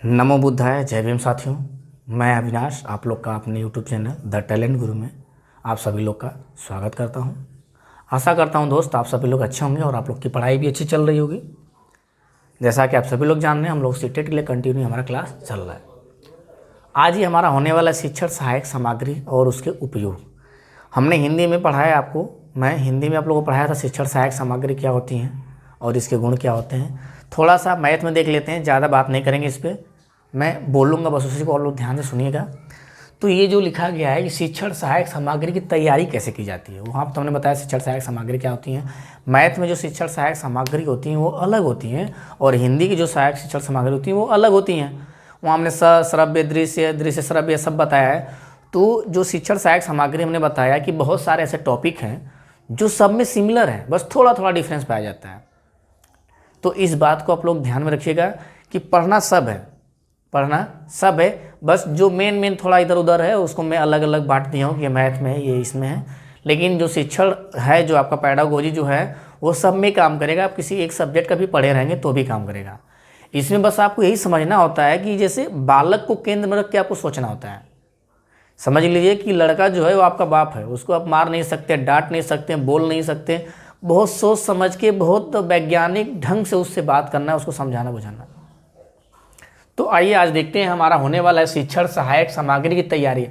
नमो बुद्धाय, जय भीम साथियों। मैं अविनाश आप लोग का अपने यूट्यूब चैनल द टैलेंट गुरु में आप सभी लोग का स्वागत करता हूं। आशा करता हूं दोस्त आप सभी लोग अच्छे होंगे और आप लोग की पढ़ाई भी अच्छी चल रही होगी। जैसा कि आप सभी लोग जान रहे हैं, हम लोग सीटेट के लिए कंटिन्यू हमारा क्लास चल रहा है। आज ही हमारा होने वाला शिक्षण सहायक सामग्री और उसके उपयोग। हमने हिंदी में पढ़ाया आपको, मैं हिंदी में आप लोगों को पढ़ाया था शिक्षण सहायक सामग्री क्या होती हैं और इसके गुण क्या होते हैं। थोड़ा सा मैथ में देख लेते हैं, ज़्यादा बात नहीं करेंगे इस पर, मैं बोलूँगा बस उसी को, और लोग ध्यान से सुनिएगा। तो ये जो लिखा गया है कि शिक्षण सहायक सामग्री की तैयारी कैसे की जाती है, वहाँ पर तो हमने बताया शिक्षण सहायक सामग्री क्या होती है। मैथ में जो शिक्षण सहायक सामग्री होती हैं वो अलग होती हैं और हिंदी की जो सहायक शिक्षण सामग्री होती हैं वो अलग होती हैं। वहाँ हमने श्रव्य, दृश्य, दृश्य श्रव्य सब बताया है। तो जो शिक्षण सहायक सामग्री हमने बताया कि बहुत सारे ऐसे टॉपिक हैं जो सब में सिमिलर है, बस थोड़ा थोड़ा डिफरेंस पाया जाता है। तो इस बात को आप लोग ध्यान में रखिएगा कि पढ़ना सब है, पढ़ना सब है, बस जो मेन थोड़ा इधर उधर है उसको मैं अलग अलग बांट दिया हूँ कि ये मैथ में है, ये इसमें है। लेकिन जो शिक्षण है, जो आपका पैडागोजी जो है वो सब में काम करेगा। आप किसी एक सब्जेक्ट का भी पढ़े रहेंगे तो भी काम करेगा। इसमें बस आपको यही समझना होता है कि जैसे बालक को केंद्र में रख के आपको सोचना होता है। समझ लीजिए कि लड़का जो है वो आपका बाप है, उसको आप मार नहीं सकते, डांट नहीं सकते, बोल नहीं सकते। बहुत सोच समझ के, बहुत वैज्ञानिक ढंग से उससे बात करना है, उसको समझाना बुझाना। तो आइए आज देखते हैं हमारा होने वाला है शिक्षण सहायक सामग्री की तैयारी।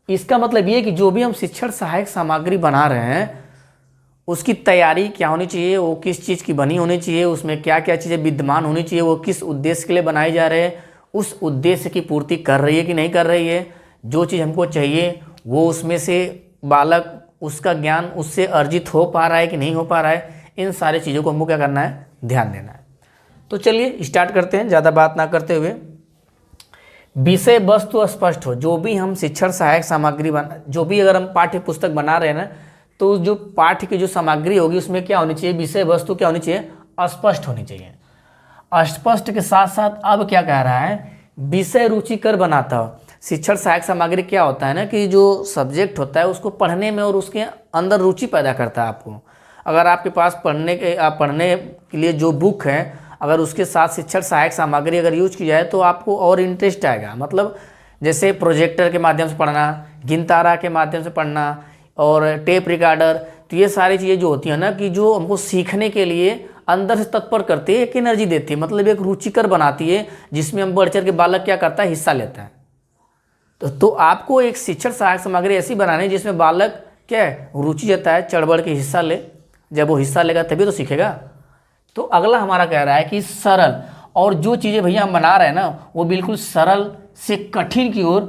इसका मतलब ये कि जो भी हम शिक्षण सहायक सामग्री बना रहे हैं उसकी तैयारी क्या होनी चाहिए, वो किस चीज़ की बनी होनी चाहिए, उसमें क्या क्या चीज़ें विद्यमान होनी चाहिए, वो किस उद्देश्य के लिए बनाई जा रहे हैं, उस उद्देश्य की पूर्ति कर रही है कि नहीं कर रही है। जो चीज़ हमको चाहिए वो उसमें से बालक उसका ज्ञान उससे अर्जित हो पा रहा है कि नहीं हो पा रहा है, इन सारी चीज़ों को हमको क्या करना है, ध्यान देना है। तो चलिए स्टार्ट करते हैं, ज़्यादा बात ना करते हुए। विषय वस्तु स्पष्ट हो। जो भी हम शिक्षण सहायक सामग्री जो भी अगर हम पाठ्य पुस्तक बना रहे हैं ना, तो जो पाठ्य की जो सामग्री होगी उसमें क्या होनी चाहिए, विषय वस्तु क्या होनी चाहिए, स्पष्ट होनी चाहिए। अस्पष्ट के साथ साथ अब क्या कह रहा है, विषय रुचिकर बनाता हो। शिक्षण सहायक सामग्री क्या होता है ना कि जो सब्जेक्ट होता है उसको पढ़ने में और उसके अंदर रुचि पैदा करता है आपको। अगर आपके पास पढ़ने के लिए जो बुक है, अगर उसके साथ शिक्षण सहायक सामग्री अगर यूज की जाए तो आपको और इंटरेस्ट आएगा। मतलब जैसे प्रोजेक्टर के माध्यम से पढ़ना, गिनतारा के माध्यम से पढ़ना और टेप रिकॉर्डर, तो ये सारी चीज़ें जो होती हैं ना कि जो हमको सीखने के लिए अंदर से तत्पर करती है, एक एनर्जी देती है, मतलब एक रुचिकर बनाती है, जिसमें हम बढ़ चढ़ के बालक क्या करता है, हिस्सा लेता है। तो आपको एक शिक्षण सहायक सामग्री ऐसी बनानी है जिसमें बालक क्या है, रुचि लेता है, चढ़ बढ़ के हिस्सा ले। जब वो हिस्सा लेगा तभी तो सीखेगा। तो अगला हमारा कह रहा है कि सरल, और जो चीज़ें भैया हम बना रहे हैं ना वो बिल्कुल सरल से कठिन की ओर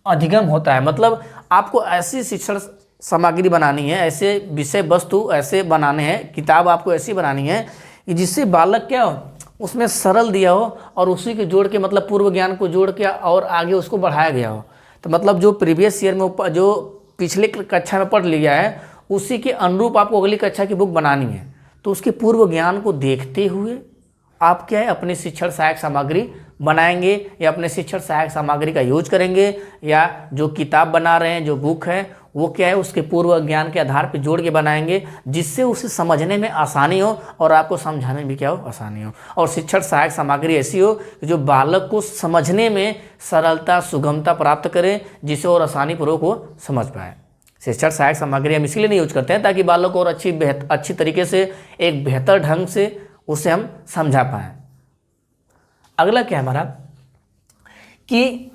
अधिगम होता है। मतलब आपको ऐसी शिक्षण सामग्री बनानी है, ऐसे विषय वस्तु ऐसे बनाने हैं, किताब आपको ऐसी बनानी है कि जिससे बालक क्या हो, उसमें सरल दिया हो और उसी के जोड़ के, मतलब पूर्व ज्ञान को जोड़ के और आगे उसको बढ़ाया गया हो। तो मतलब जो प्रीवियस ईयर में जो पिछले कक्षा में पढ़ लिया है उसी के अनुरूप आपको अगली कक्षा की बुक बनानी है। तो उसके पूर्व ज्ञान को देखते हुए आप क्या है, अपनी शिक्षण सहायक सामग्री बनाएंगे या अपने शिक्षण सहायक सामग्री का यूज करेंगे, या जो किताब बना रहे हैं, जो बुक है वो क्या है, उसके पूर्व ज्ञान के आधार पर जोड़ के बनाएंगे, जिससे उसे समझने में आसानी हो और आपको समझाने में भी क्या हो, आसानी हो। और शिक्षण सहायक सामग्री ऐसी हो कि जो बालक को समझने में सरलता, सुगमता प्राप्त करे, जिसे और आसानी पूर्वक वो समझ पाए। शिक्षण सहायक सामग्री हम इसलिए नहीं यूज करते हैं ताकि बालक को और अच्छी तरीके से, एक बेहतर ढंग से उसे हम समझा पाएँ। अगला क्या है हमारा कि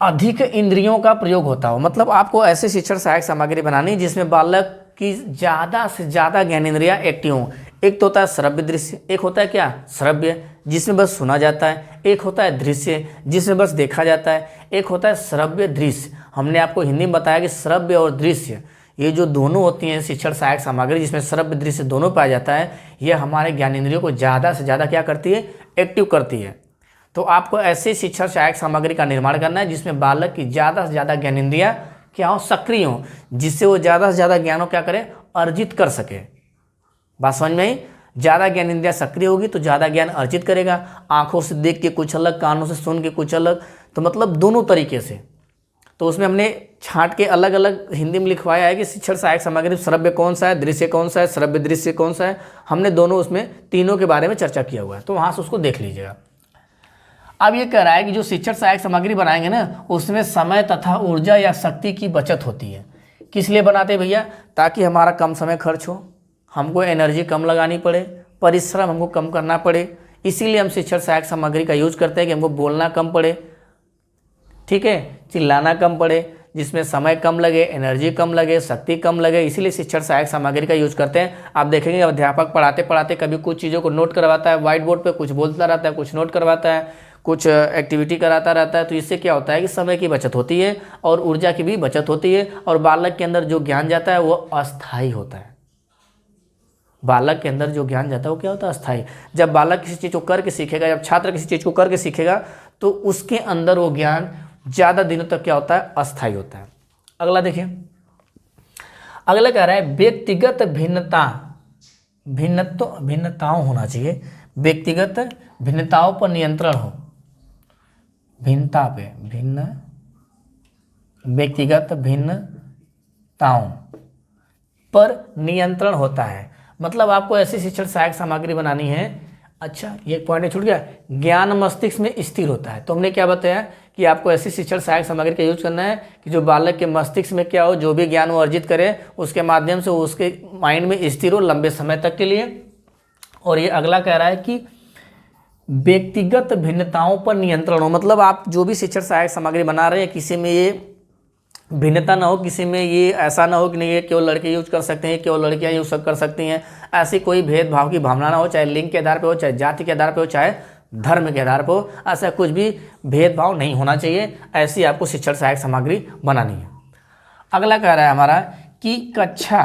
अधिक इंद्रियों का प्रयोग होता हो। मतलब आपको ऐसे शिक्षण सहायक सामग्री बनानी जिसमें बालक की ज़्यादा से ज़्यादा ज्ञानेंद्रियाँ एक्टिव हों। एक तो होता है श्रव्य दृश्य, एक होता है क्या, श्रव्य जिसमें बस सुना जाता है, एक होता है दृश्य जिसमें बस देखा जाता है, एक होता है श्रव्य दृश्य। हमने आपको हिंदी में बताया कि श्रव्य और दृश्य ये जो दोनों होती हैं शिक्षण सहायक सामग्री, जिसमें श्रव्य दृश्य दोनों पाया जाता है, ये हमारे ज्ञानेंद्रियों को ज़्यादा से ज़्यादा क्या करती है, एक्टिव करती है। तो आपको ऐसे शिक्षण सहायक सामग्री का निर्माण करना है जिसमें बालक की ज़्यादा से ज़्यादा ज्ञानेंद्रियाँ क्या हो, सक्रिय हों, जिससे वो ज़्यादा से ज़्यादा ज्ञान क्या करे, अर्जित कर सके। बात समझ में आई? ज़्यादा ज्ञानेंद्रियाँ सक्रिय होगी तो ज़्यादा ज्ञान अर्जित करेगा। आंखों से देख के कुछ अलग, कानों से सुन के कुछ अलग, तो मतलब दोनों तरीके से। तो उसमें हमने छांट के अलग अलग हिंदी में लिखवाया है कि शिक्षण सहायक सामग्री श्रव्य कौन सा है, दृश्य कौन सा है, श्रव्य दृश्य कौन सा है। हमने दोनों उसमें तीनों के बारे में चर्चा किया हुआ है, तो वहाँ से उसको देख लीजिएगा। अब ये कह रहा है कि जो शिक्षण सहायक सामग्री बनाएंगे ना, उसमें समय तथा ऊर्जा या शक्ति की बचत होती है। किस लिए बनाते हैं भैया? ताकि हमारा कम समय खर्च हो, हमको एनर्जी कम लगानी पड़े, परिश्रम हमको कम करना पड़े। इसीलिए हम शिक्षण सहायक सामग्री का यूज करते हैं कि हमको बोलना कम पड़े, ठीक है, चिल्लाना कम पड़े, जिसमें समय कम लगे, एनर्जी कम लगे, शक्ति कम लगे। इसीलिए शिक्षण सहायक सामग्री का यूज करते हैं। आप देखेंगे अध्यापक पढ़ाते पढ़ाते कभी कुछ चीज़ों को नोट करवाता है व्हाइट बोर्ड पे, कुछ बोलता रहता है, कुछ नोट करवाता है, कुछ एक्टिविटी कराता रहता है। तो इससे क्या होता है कि समय की बचत होती है और ऊर्जा की भी बचत होती है, और बालक के अंदर जो ज्ञान जाता है वो अस्थायी होता है। बालक के अंदर जो ज्ञान जाता है वो क्या होता है? अस्थायी। जब बालक किसी चीज़ को करके सीखेगा, जब छात्र किसी चीज़ को करके सीखेगा, तो उसके अंदर वो ज्ञान ज़्यादा दिनों तक क्या होता है? अस्थायी होता है। अगला देखिए, अगला कह रहा है व्यक्तिगत भिन्नताओं होना चाहिए, व्यक्तिगत भिन्नताओं पर नियंत्रण हो, व्यक्तिगत भिन्नताओं पर नियंत्रण होता है। मतलब आपको ऐसी शिक्षण सहायक सामग्री बनानी है। अच्छा, ये पॉइंट छूट गया, ज्ञान मस्तिष्क में स्थिर होता है। तो हमने क्या बताया कि आपको ऐसी शिक्षण सहायक सामग्री का यूज करना है कि जो बालक के मस्तिष्क में क्या हो, जो भी ज्ञान वो अर्जित करे उसके माध्यम से उसके माइंड में स्थिर हो लंबे समय तक के लिए। और ये अगला कह रहा है कि व्यक्तिगत भिन्नताओं पर नियंत्रण हो, मतलब आप जो भी शिक्षण सहायक सामग्री बना रहे हैं किसी में ये भिन्नता ना हो, किसी में ये ऐसा ना हो कि नहीं ये केवल लड़के यूज कर सकते हैं, केवल लड़कियां यूज कर सकती हैं, ऐसी कोई भेदभाव की भावना ना हो, चाहे लिंग के आधार पर हो, चाहे जाति के आधार पर हो, चाहे धर्म के आधार पर हो, ऐसा कुछ भी भेदभाव नहीं होना चाहिए। ऐसी आपको शिक्षण सहायक सामग्री बनानी है। अगला कह रहा है हमारा कि कक्षा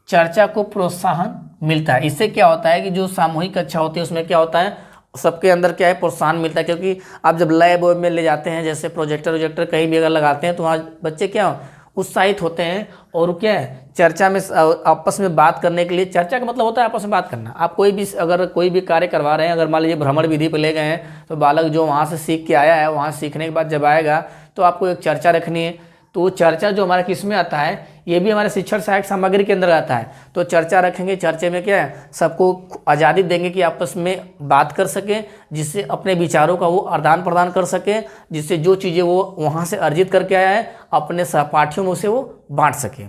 चर्चा को प्रोत्साहन मिलता है। इससे क्या होता है कि जो सामूहिक कक्षा होती है उसमें क्या होता है, सबके अंदर क्या है, प्रोत्साहन मिलता है। क्योंकि आप जब लैब में ले जाते हैं, जैसे प्रोजेक्टर कहीं भी अगर लगाते हैं, तो वहाँ बच्चे क्या उत्साहित होते हैं और क्या है, चर्चा में आपस में बात करने के लिए। चर्चा का मतलब होता है आपस में बात करना। आप अगर कोई भी कार्य करवा रहे हैं, अगर मान लीजिए भ्रमण विधि पर ले गए हैं, तो बालक जो वहाँ से सीख के आया है, वहाँ सीखने के बाद जब आएगा तो आपको एक चर्चा रखनी है। तो वो चर्चा जो हमारा किस में आता है, ये भी हमारे शिक्षण सहायक सामग्री के अंदर आता है। तो चर्चा रखेंगे, चर्चे में क्या है, सबको आज़ादी देंगे कि आपस में बात कर सके, जिससे अपने विचारों का वो आदान प्रदान कर सके, जिससे जो चीज़ें वो वहाँ से अर्जित करके आया है अपने सहपाठियों में उसे वो बांट सके।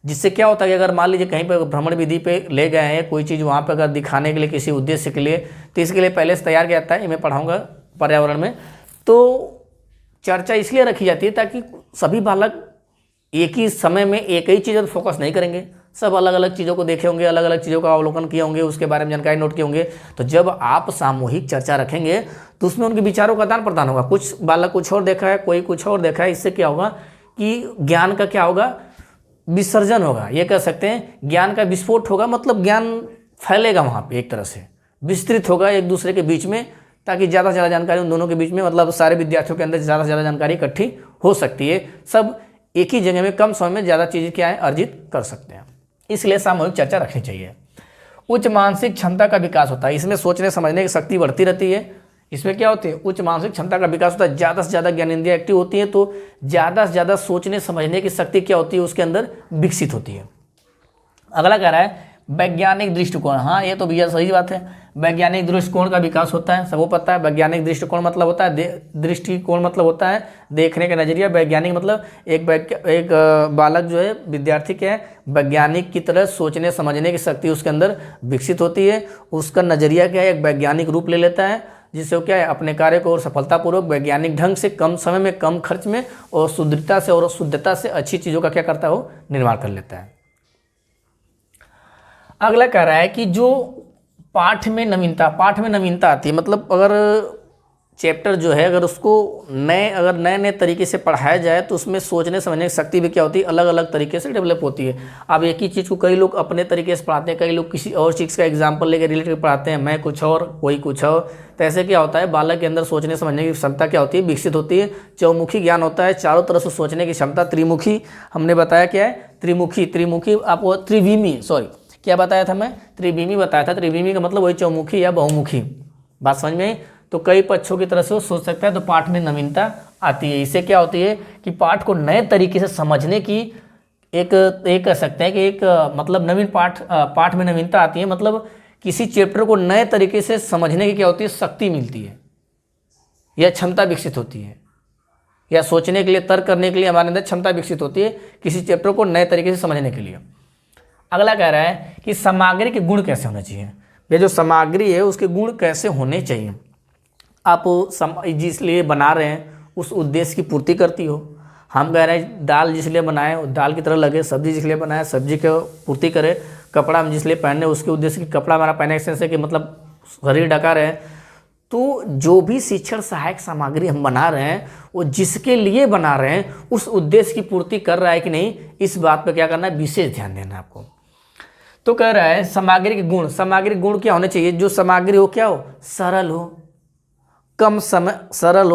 जिससे क्या होता है कि अगर मान लीजिए कहीं पर भ्रमण विधि पे ले गए हैं, कोई चीज़ वहाँ पर अगर दिखाने के लिए किसी उद्देश्य के लिए, तो इसके लिए पहले से तैयार किया जाता है। ये मैं पढ़ाऊँगा पर्यावरण में। तो चर्चा इसलिए रखी जाती है ताकि सभी बालक एक ही समय में एक ही चीज़ पर फोकस नहीं करेंगे, सब अलग अलग चीज़ों को देखे होंगे, अलग अलग चीज़ों का अवलोकन किए होंगे, उसके बारे में जानकारी नोट किए होंगे। तो जब आप सामूहिक चर्चा रखेंगे तो उसमें उनके विचारों का आदान प्रदान होगा। कुछ बालक कुछ और देखा है, कोई कुछ और देखा है। इससे क्या होगा कि ज्ञान का क्या होगा, विसर्जन होगा, ये कह सकते हैं ज्ञान का विस्फोट होगा। मतलब ज्ञान फैलेगा वहाँ पर, एक तरह से विस्तृत होगा एक दूसरे के बीच में, ताकि ज़्यादा से ज़्यादा जानकारी उन दोनों के बीच में, मतलब सारे विद्यार्थियों के अंदर ज़्यादा से ज़्यादा जानकारी इकट्ठी हो सकती है। सब एक ही जगह में कम समय में ज़्यादा चीज़ें क्या है, अर्जित कर सकते हैं। इसलिए सामूहिक चर्चा रखनी चाहिए। उच्च मानसिक क्षमता का विकास होता है। इसमें सोचने समझने की शक्ति बढ़ती रहती है। इसमें क्या होती है, उच्च मानसिक क्षमता का विकास होता है। ज़्यादा से ज़्यादा ज्ञानेंद्रियाँ एक्टिव होती हैं, तो ज़्यादा से ज़्यादा सोचने समझने की शक्ति क्या होती है, उसके अंदर विकसित होती है। अगला कह रहा है वैज्ञानिक दृष्टिकोण। हाँ, ये तो भैया सही बात है। वैज्ञानिक दृष्टिकोण का विकास होता है, सबको पता है। वैज्ञानिक दृष्टिकोण मतलब होता है दृष्टिकोण मतलब होता है देखने का नजरिया। वैज्ञानिक मतलब एक बालक जो है, विद्यार्थी क्या है, वैज्ञानिक की तरह सोचने समझने की शक्ति उसके अंदर विकसित होती है। उसका नजरिया क्या है, एक वैज्ञानिक रूप ले लेता है, जिससे वो क्या है, अपने कार्य को और सफलतापूर्वक वैज्ञानिक ढंग से कम समय में कम खर्च में और शुद्धता से और शुद्धता से अच्छी चीज़ों का क्या करता है, वो निर्माण कर लेता है। अगला कह रहा है कि जो पाठ में नवीनता आती है। मतलब अगर चैप्टर जो है, अगर उसको नए तरीके से पढ़ाया जाए तो उसमें सोचने समझने की शक्ति भी क्या होती है, अलग अलग तरीके से डेवलप होती है। अब एक ही चीज़ को कई लोग अपने तरीके से पढ़ाते हैं, कई लोग किसी और चीज़ का एग्जाम्पल लेकर रिलेटेड पढ़ाते हैं, मैं कुछ और कोई कुछ और। तो ऐसे क्या होता है, बालक के अंदर सोचने समझने की क्षमता क्या होती है, विकसित होती है। चौमुखी ज्ञान होता है, चारों तरफ से सोचने की क्षमता। त्रिमुखी हमने बताया क्या है, त्रिमुखी आपको क्या बताया था, मैं त्रिविमी बताया था। त्रिविमी का मतलब वही चौमुखी या बहुमुखी। बात समझ में आई? तो कई पक्षों की तरफ से वो सोच सकता है, तो पाठ में नवीनता आती है। इससे क्या होती है कि पाठ को नए तरीके से समझने की एक कह सकते हैं कि एक मतलब नवीन पाठ में नवीनता आती है। मतलब किसी चैप्टर को नए तरीके से समझने की क्या होती है, शक्ति मिलती है। या क्षमता विकसित होती है, या सोचने के लिए, तर्क करने के लिए हमारे अंदर क्षमता विकसित होती है किसी चैप्टर को नए तरीके से समझने के लिए। अगला कह रहा है कि सामग्री के गुण कैसे होने चाहिए। ये जो सामग्री है उसके गुण कैसे होने चाहिए। आप जिस लिए बना रहे हैं उस उद्देश्य की पूर्ति करती हो। हम कह रहे हैं दाल जिस लिए बनाए दाल की तरह लगे, सब्जी जिस लिए बनाए सब्जी की पूर्ति करे, कपड़ा हम जिस लिए पहने उसके उद्देश्य की कपड़ा हमारा पहने से कि मतलब शरीर ढका रहे। तो जो भी शिक्षण सहायक सामग्री हम बना रहे हैं वो जिसके लिए बना रहे हैं उस उद्देश्य की पूर्ति कर रहा है कि नहीं, इस बात पर क्या करना है, विशेष ध्यान देना है आपको। तो कह रहा है सामग्री के गुण, सामग्री गुण क्या होने चाहिए, जो सामग्री हो क्या हो, सरल हो, कम समय सरल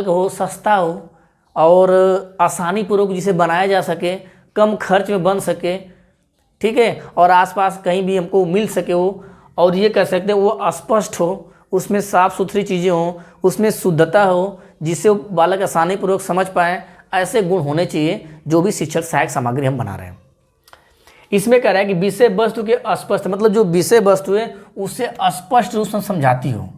हो, सस्ता हो और आसानी पूर्वक जिसे बनाया जा सके, कम खर्च में बन सके, ठीक है, और आसपास कहीं भी हमको मिल सके वो, और ये कह सकते हैं वो स्पष्ट हो, उसमें साफ़ सुथरी चीज़ें हों, उसमें शुद्धता हो, जिससे वो बालक आसानी पूर्वक समझ पाए। ऐसे गुण होने चाहिए जो भी शिक्षण सहायक सामग्री हम बना रहे हैं। इसमें कह रहा है कि विषय वस्तु के स्पष्ट, मतलब जो विषय वस्तु है उसे स्पष्ट रूप से समझाती हो,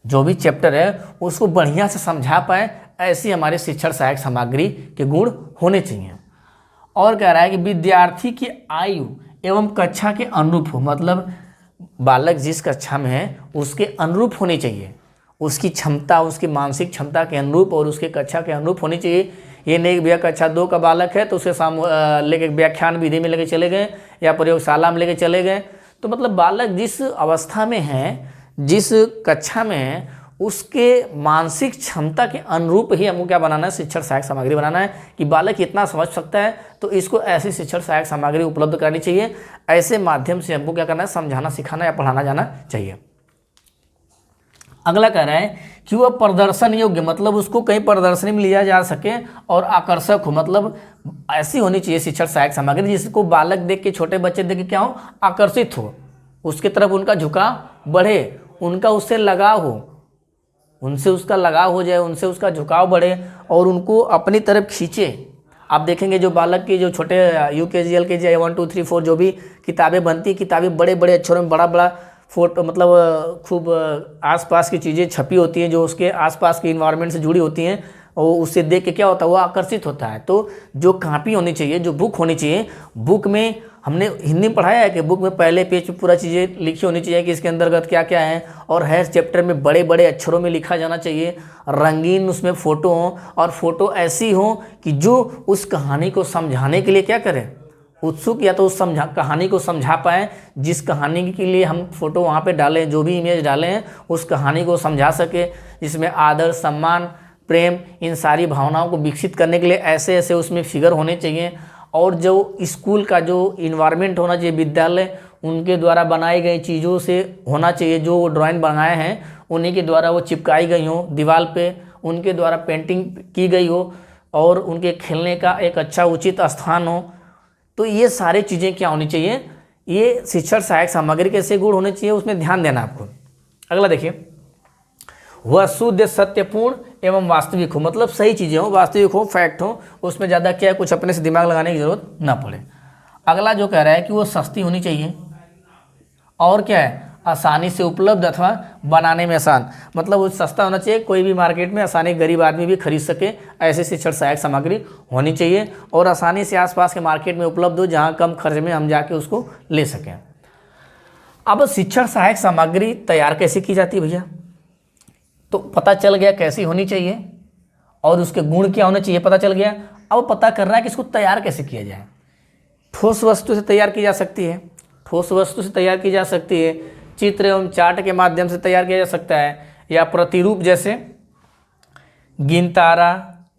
जो भी चैप्टर है उसको बढ़िया से समझा पाए, ऐसी हमारे शिक्षण सहायक सामग्री के गुण होने चाहिए। और कह रहा है कि विद्यार्थी की आयु एवं कक्षा के अनुरूप हो, मतलब बालक जिस कक्षा में है उसके अनुरूप होनी चाहिए, उसकी क्षमता, उसकी मानसिक क्षमता के अनुरूप और उसके कक्षा के अनुरूप होनी चाहिए। ये नहीं कि भैया कक्षा 2 का बालक है तो उसे लेके व्याख्यान विधि में लेके चले गए या प्रयोगशाला में लेके चले गए। तो मतलब बालक जिस अवस्था में है, जिस कक्षा में है, उसके मानसिक क्षमता के अनुरूप ही हमको क्या बनाना है, शिक्षण सहायक सामग्री बनाना है कि बालक इतना समझ सकता है तो इसको ऐसी शिक्षण सहायक सामग्री उपलब्ध करानी चाहिए। ऐसे माध्यम से हमको क्या करना है, समझाना, सिखाना या पढ़ाना जाना चाहिए। अगला कह रहा है कि वह प्रदर्शन योग्य, मतलब उसको कहीं प्रदर्शनी में लिया जा सके और आकर्षक हो, मतलब ऐसी होनी चाहिए शिक्षण सहायक सामग्री जिसको बालक देख के, छोटे बच्चे देख के क्या हो, आकर्षित हो, उसके तरफ उनका झुकाव बढ़े, उनका उससे लगाव हो, उनसे उसका लगाव हो जाए, उनसे उसका झुकाव बढ़े और उनको अपनी तरफ खींचे। आप देखेंगे जो बालक की जो छोटे UKG LKG 1 2 3 4 जो भी किताबें बनती, किताबें बड़े बड़े अक्षरों में बड़ा बड़ा फोटो, मतलब खूब आसपास की चीज़ें छपी होती हैं जो उसके आसपास के इन्वायरमेंट से जुड़ी होती हैं, और उससे देख के क्या होता है, वो आकर्षित होता है। तो जो कॉपी होनी चाहिए, जो बुक होनी चाहिए, बुक में हमने हिंदी में पढ़ाया है कि बुक में पहले पेज पे पूरा चीज़ें लिखी होनी चाहिए कि इसके अंतर्गत क्या क्या है, और हर चैप्टर में बड़े बड़े अक्षरों में लिखा जाना चाहिए, रंगीन उसमें फ़ोटो हों, और फ़ोटो ऐसी हो कि जो उस कहानी को समझाने के लिए क्या करें, उत्सुक, या तो उस कहानी को समझा पाएँ, जिस कहानी के लिए हम फ़ोटो वहाँ पे डालें, जो भी इमेज डालें हैं उस कहानी को समझा सके, जिसमें आदर, सम्मान, प्रेम, इन सारी भावनाओं को विकसित करने के लिए ऐसे ऐसे उसमें फिगर होने चाहिए। और जो स्कूल का जो इन्वायरमेंट होना चाहिए, विद्यालय, उनके द्वारा बनाई गई चीज़ों से होना चाहिए, जो ड्राइंग बनाए हैं उन्हीं के द्वारा वो चिपकाई गई हो दीवार पे, उनके द्वारा पेंटिंग की गई हो, और उनके खेलने का एक अच्छा उचित स्थान हो। तो ये सारी चीज़ें क्या होनी चाहिए, ये शिक्षण सहायक सामग्री कैसे गुण होने चाहिए, उसमें ध्यान देना आपको। अगला देखिए, वह शुद्ध, सत्यपूर्ण एवं वास्तविक हो, मतलब सही चीज़ें हो, वास्तविक हो, फैक्ट हो, उसमें ज़्यादा क्या है, कुछ अपने से दिमाग लगाने की ज़रूरत ना पड़े। अगला जो कह रहा है कि वो सस्ती होनी चाहिए, और क्या है, आसानी से उपलब्ध अथवा बनाने में आसान, मतलब वो सस्ता होना चाहिए, कोई भी मार्केट में आसानी गरीब आदमी भी खरीद सके, ऐसे शिक्षण सहायक सामग्री होनी चाहिए, और आसानी से आसपास के मार्केट में उपलब्ध हो, जहाँ कम खर्च में हम जाके उसको ले सकें। अब शिक्षण सहायक सामग्री तैयार कैसे की जाती है भैया, तो पता चल गया कैसी होनी चाहिए और उसके गुण क्या होने चाहिए, पता चल गया। अब पता करना है कि इसको तैयार कैसे किया जाए। ठोस वस्तु से तैयार की जा सकती है, ठोस वस्तु से तैयार की जा सकती है, चित्र एवं चार्ट के माध्यम से तैयार किया जा सकता है, या प्रतिरूप जैसे गिनतारा,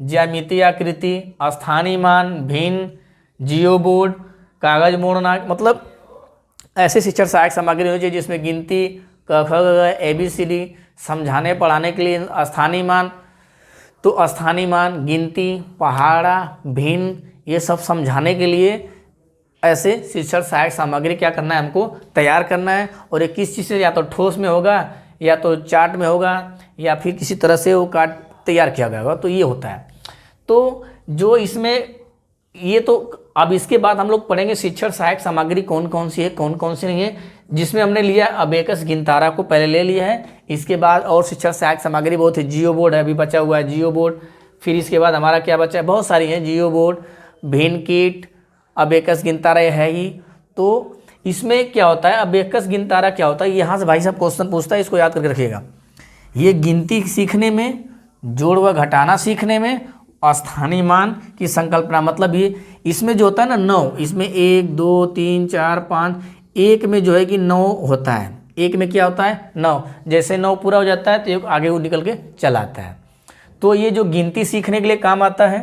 ज्यामितीय आकृति, स्थानीय मान, भिन्न, जियो बोर्ड, कागज मोड़ना, मतलब ऐसे शिक्षण सहायक सामग्री होनी चाहिए जिसमें गिनती, क ख ग ABCD समझाने पढ़ाने के लिए स्थानीय मान, तो स्थानीय मान, गिनती, पहाड़ा, भिन्न, ये सब समझाने के लिए ऐसे शिक्षण सहायक सामग्री क्या करना है, हमको तैयार करना है। और ये किस चीज़ से, या तो ठोस में होगा, या तो चार्ट में होगा, या फिर किसी तरह से वो काट तैयार किया गया होगा, तो ये होता है। तो जो इसमें ये, तो अब इसके बाद हम लोग पढ़ेंगे शिक्षण सहायक सामग्री कौन कौन सी है, कौन कौन सी नहीं है, जिसमें हमने लिया अबेकस गिनतारा को पहले ले लिया है। इसके बाद और शिक्षण सहायक सामग्री बहुत है, जियो बोर्ड है, अभी बचा हुआ है जियो बोर्ड। फिर इसके बाद हमारा क्या बचा है, बहुत सारी हैं, जियो बोर्ड, भिन्न कीट, अबेकस गिनतारा है ही। तो इसमें क्या होता है, अबेकस गिनतारा क्या होता है, यहाँ से भाई साहब क्वेश्चन पूछता है, इसको याद करके रखिएगा। ये गिनती सीखने में, जोड़ व घटाना सीखने में, स्थानीय मान की संकल्पना, मतलब ये इसमें जो होता है ना 9, इसमें 1 2 3 4 5, एक में जो है कि 9 होता है, एक में क्या होता है 9, जैसे 9 पूरा हो जाता है तो एक आगे वो निकल के चला आता है। तो ये जो गिनती सीखने के लिए काम आता है,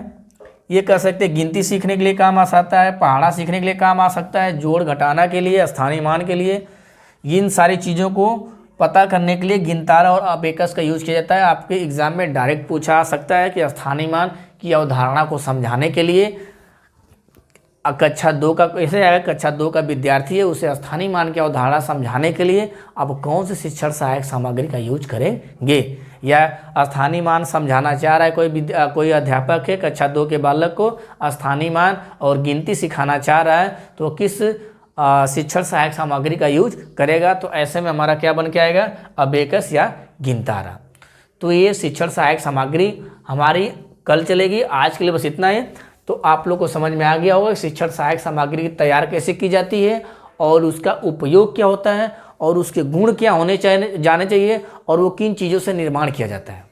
ये कह सकते हैं गिनती सीखने के लिए काम आ सकता है, पहाड़ा सीखने के लिए काम आ सकता है, जोड़ घटाना के लिए, स्थानीय मान के लिए। इन सारी चीज़ों को पता करने के लिए गिनतारा और अबेकस का यूज किया जाता है। आपके एग्जाम में डायरेक्ट पूछा जा सकता है कि स्थानीय मान की अवधारणा को समझाने के लिए कक्षा 2 का ऐसे आएगा, कक्षा 2 का विद्यार्थी है, उसे स्थानीय मान की अवधारणा समझाने के लिए आप कौन से शिक्षण सहायक सामग्री का यूज करेंगे। या स्थानीय मान समझाना चाह रहा है कोई अध्यापक है, कक्षा 2 के बालक को स्थानीय मान और गिनती सिखाना चाह रहा है, तो किस शिक्षण सहायक सामग्री का यूज करेगा। तो ऐसे में हमारा क्या बन के आएगा, अबेकस या गिनतारा। तो ये शिक्षण सहायक सामग्री हमारी कल चलेगी। आज के लिए बस इतना है। तो आप लोग को समझ में आ गया होगा शिक्षण सहायक सामग्री तैयार कैसे की जाती है और उसका उपयोग क्या होता है और उसके गुण क्या होने जाने चाहिए और वो किन चीज़ों से निर्माण किया जाता है।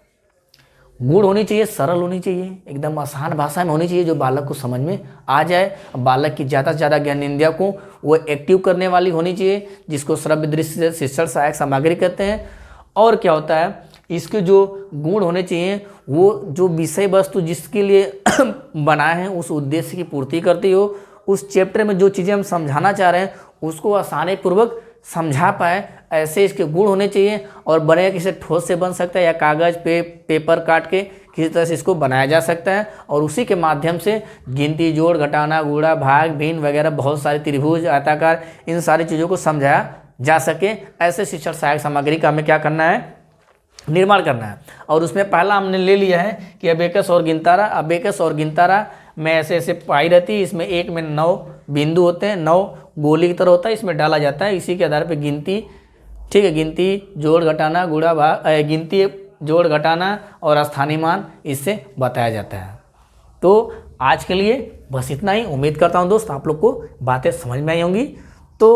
गुण होनी चाहिए, सरल होनी चाहिए, एकदम आसान भाषा में होनी चाहिए, जो बालक को समझ में आ जाए। बालक की ज़्यादा से ज़्यादा ज्ञानेंद्रिया को वो एक्टिव करने वाली होनी चाहिए, जिसको श्रव्य दृष्टि से शिक्षण सहायक सामग्री कहते हैं। और क्या होता है, इसके जो गुण होने चाहिए वो जो विषय वस्तु जिसके लिए बनाए हैं उस उद्देश्य की पूर्ति करती हो, उस चैप्टर में जो चीज़ें हम समझाना चाह रहे हैं उसको आसानी पूर्वक समझा पाए, ऐसे इसके गुण होने चाहिए। और बनेगा किसी ठोस से बन सकता है या कागज़ पे पेपर काट के किसी तरह से इसको बनाया जा सकता है और उसी के माध्यम से गिनती, जोड़, घटाना, गुणा, भाग, भिन्न वगैरह बहुत सारे त्रिभुज, आयताकार, इन सारी चीज़ों को समझाया जा सके। ऐसे शिक्षण सहायक सामग्री का हमें क्या करना है, निर्माण करना है। और उसमें पहला हमने ले लिया है कि अबेकस और गिनतारा। अबेकस और गिनतारा में ऐसे ऐसे पाई रहती है, इसमें एक में 9 बिंदु होते हैं, 9 गोली की तरह होता है, इसमें डाला जाता है। इसी के आधार पर गिनती, ठीक है, गिनती, जोड़, घटाना, गुणा, भाग, गिनती, जोड़, घटाना और स्थानीय मान इससे बताया जाता है। तो आज के लिए बस इतना ही। उम्मीद करता हूँ दोस्त आप लोग को बातें समझ में आई होंगी। तो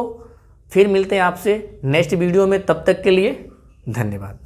फिर मिलते हैं आपसे नेक्स्ट वीडियो में, तब तक के लिए धन्यवाद।